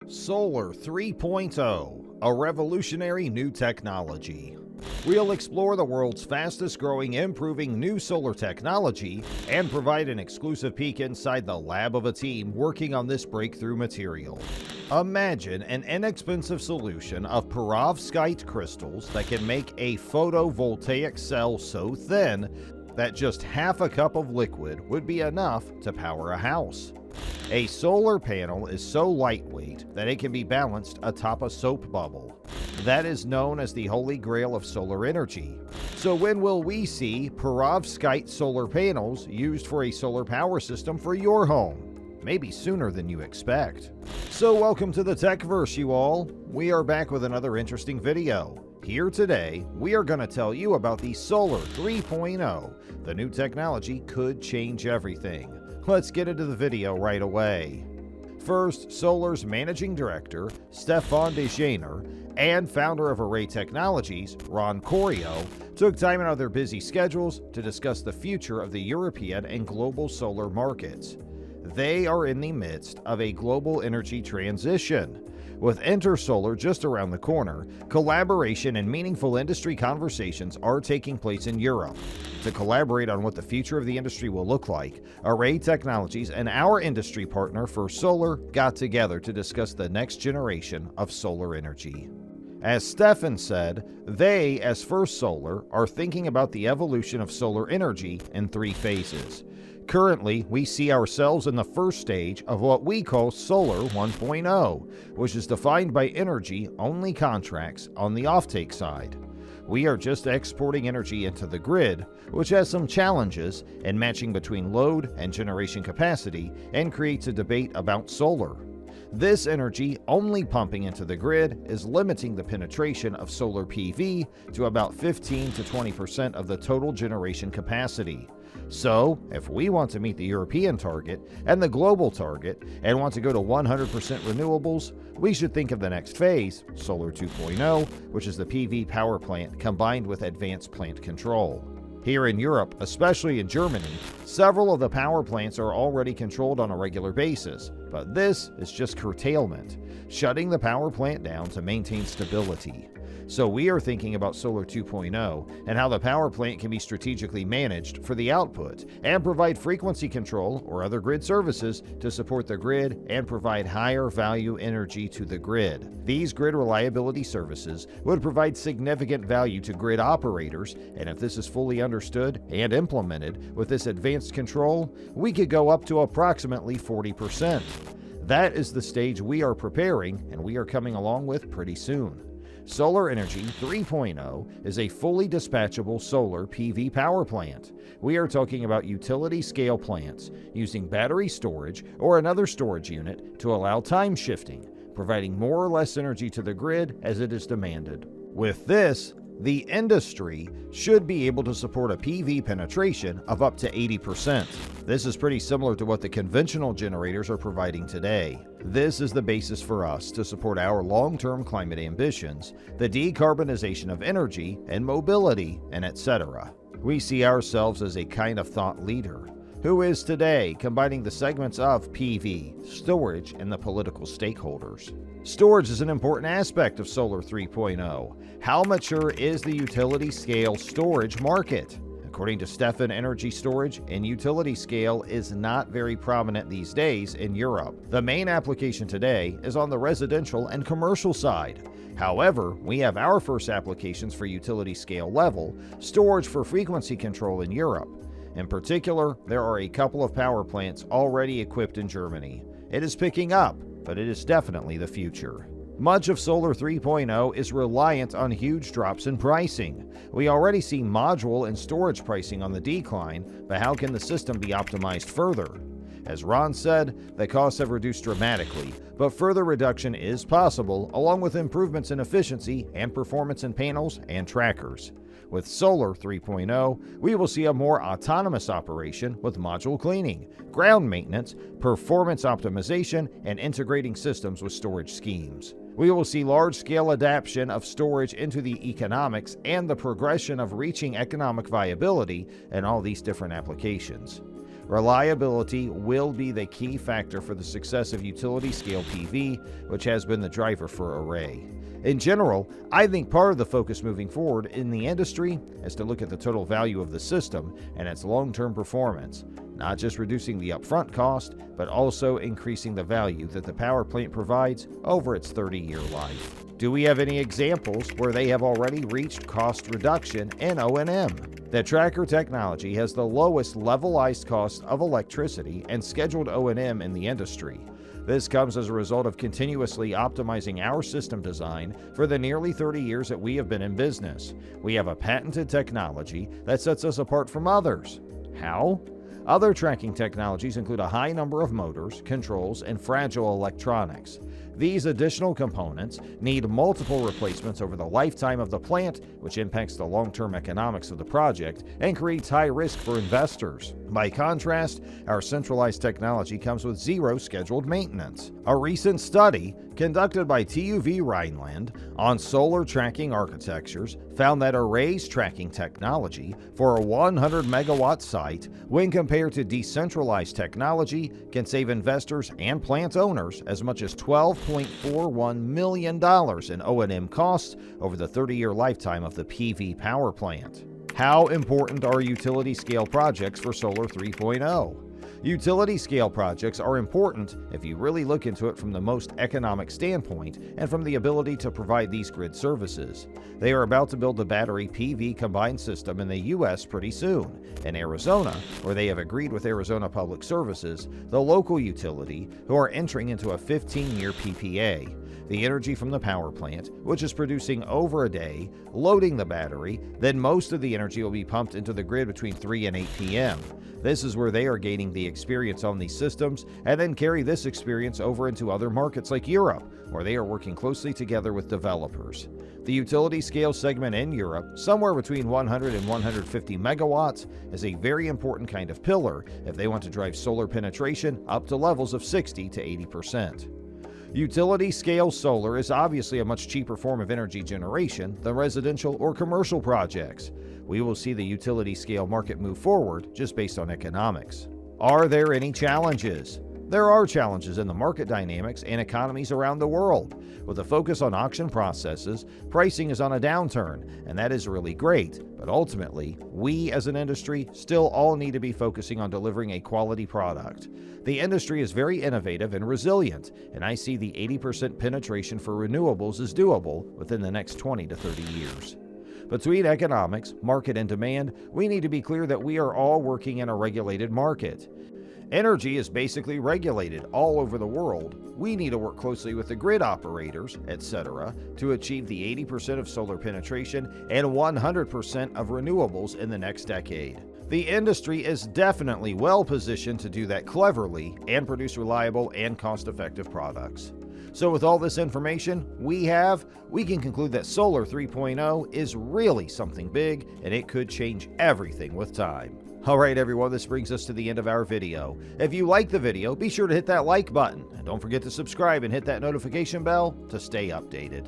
Solar 3.0, a revolutionary new technology. We'll explore the world's fastest growing improving new solar technology and provide an exclusive peek inside the lab of a team working on this breakthrough material. Imagine an inexpensive solution of perovskite crystals that can make a photovoltaic cell so thin that just half a cup of liquid would be enough to power a house. A solar panel is so lightweight that it can be balanced atop a soap bubble. That is known as the holy grail of solar energy. So when will we see perovskite solar panels used for a solar power system for your home? Maybe sooner than you expect. So welcome to the Techverse, you all. We are back with another interesting video. Here today, we are going to tell you about the Solar 3.0. The new technology could change everything. Let's get into the video right away. First, Solar's managing director, Stefan Dejaner, and founder of Array Technologies, Ron Corio, took time out of their busy schedules to discuss the future of the European and global solar markets. They are in the midst of a global energy transition. With Intersolar just around the corner, collaboration and meaningful industry conversations are taking place in Europe. To collaborate on what the future of the industry will look like, Array Technologies and our industry partner First Solar got together to discuss the next generation of solar energy. As Stefan said, they, as First Solar, are thinking about the evolution of solar energy in 3 phases. Currently, we see ourselves in the first stage of what we call Solar 1.0, which is defined by energy-only contracts on the offtake side. We are just exporting energy into the grid, which has some challenges in matching between load and generation capacity and creates a debate about solar. This energy only pumping into the grid is limiting the penetration of solar PV to about 15 to 20% of the total generation capacity. So, if we want to meet the European target and the global target and want to go to 100% renewables, we should think of the next phase, Solar 2.0, which is the PV power plant combined with advanced plant control. Here in Europe, especially in Germany, several of the power plants are already controlled on a regular basis, but this is just curtailment, shutting the power plant down to maintain stability. So we are thinking about Solar 2.0 and how the power plant can be strategically managed for the output and provide frequency control or other grid services to support the grid and provide higher value energy to the grid. These grid reliability services would provide significant value to grid operators, and if this is fully understood and implemented with this advanced control, we could go up to approximately 40%. That is the stage we are preparing and we are coming along with pretty soon. Solar Energy 3.0 is a fully dispatchable solar PV power plant. We are talking about utility-scale plants using battery storage or another storage unit to allow time shifting, providing more or less energy to the grid as it is demanded. With this, the industry should be able to support a PV penetration of up to 80%. This is pretty similar to what the conventional generators are providing today. This is the basis for us to support our long-term climate ambitions, the decarbonization of energy and mobility, and etc. We see ourselves as a kind of thought leader, who is today combining the segments of PV, storage, and the political stakeholders. Storage is an important aspect of Solar 3.0. How mature is the utility-scale storage market? According to Stefan, energy storage and utility scale is not very prominent these days in Europe. The main application today is on the residential and commercial side. However, we have our first applications for utility scale level storage for frequency control in Europe. In particular, there are a couple of power plants already equipped in Germany. It is picking up, but it is definitely the future. Much of Solar 3.0 is reliant on huge drops in pricing. We already see module and storage pricing on the decline, but how can the system be optimized further? As Ron said, the costs have reduced dramatically, but further reduction is possible along with improvements in efficiency and performance in panels and trackers. With Solar 3.0, we will see a more autonomous operation with module cleaning, ground maintenance, performance optimization, and integrating systems with storage schemes. We will see large-scale adaptation of storage into the economics and the progression of reaching economic viability in all these different applications. Reliability will be the key factor for the success of utility-scale PV, which has been the driver for Array. In general, I think part of the focus moving forward in the industry is to look at the total value of the system and its long-term performance, not just reducing the upfront cost, but also increasing the value that the power plant provides over its 30-year life. Do we have any examples where they have already reached cost reduction in O&M? The tracker technology has the lowest levelized cost of electricity and scheduled O&M in the industry. This comes as a result of continuously optimizing our system design for the nearly 30 years that we have been in business. We have a patented technology that sets us apart from others. How? Other tracking technologies include a high number of motors, controls, and fragile electronics. These additional components need multiple replacements over the lifetime of the plant, which impacts the long-term economics of the project and creates high risk for investors. By contrast, our centralized technology comes with zero scheduled maintenance. A recent study conducted by TÜV Rheinland on solar tracking architectures found that Array's tracking technology for a 100-megawatt site, when compared to decentralized technology, can save investors and plant owners as much as $12.41 million in O&M costs over the 30-year lifetime of the PV power plant. How important are utility-scale projects for Solar 3.0? Utility-scale projects are important if you really look into it from the most economic standpoint and from the ability to provide these grid services. They are about to build the battery PV combined system in the U.S. pretty soon. In Arizona, where they have agreed with Arizona Public Services, the local utility, who are entering into a 15-year PPA. The energy from the power plant, which is producing over a day, loading the battery, then most of the energy will be pumped into the grid between 3 and 8 p.m. This is where they are gaining the experience on these systems and then carry this experience over into other markets like Europe, where they are working closely together with developers. The utility scale segment in Europe, somewhere between 100 and 150 megawatts, is a very important kind of pillar if they want to drive solar penetration up to levels of 60 to 80%. Utility-scale solar is obviously a much cheaper form of energy generation than residential or commercial projects. We will see the utility-scale market move forward just based on economics. Are there any challenges? There are challenges in the market dynamics and economies around the world. With a focus on auction processes, pricing is on a downturn, and that is really great, but ultimately, we as an industry still all need to be focusing on delivering a quality product. The industry is very innovative and resilient, and I see the 80% penetration for renewables is doable within the next 20 to 30 years. Between economics, market, and demand, we need to be clear that we are all working in a regulated market. Energy is basically regulated all over the world. We need to work closely with the grid operators, etc., to achieve the 80% of solar penetration and 100% of renewables in the next decade. The industry is definitely well positioned to do that cleverly and produce reliable and cost-effective products. So with all this information we can conclude that Solar 3.0 is really something big, and it could change everything with time. Alright everyone, this brings us to the end of our video. If you liked the video, be sure to hit that like button, and don't forget to subscribe and hit that notification bell to stay updated.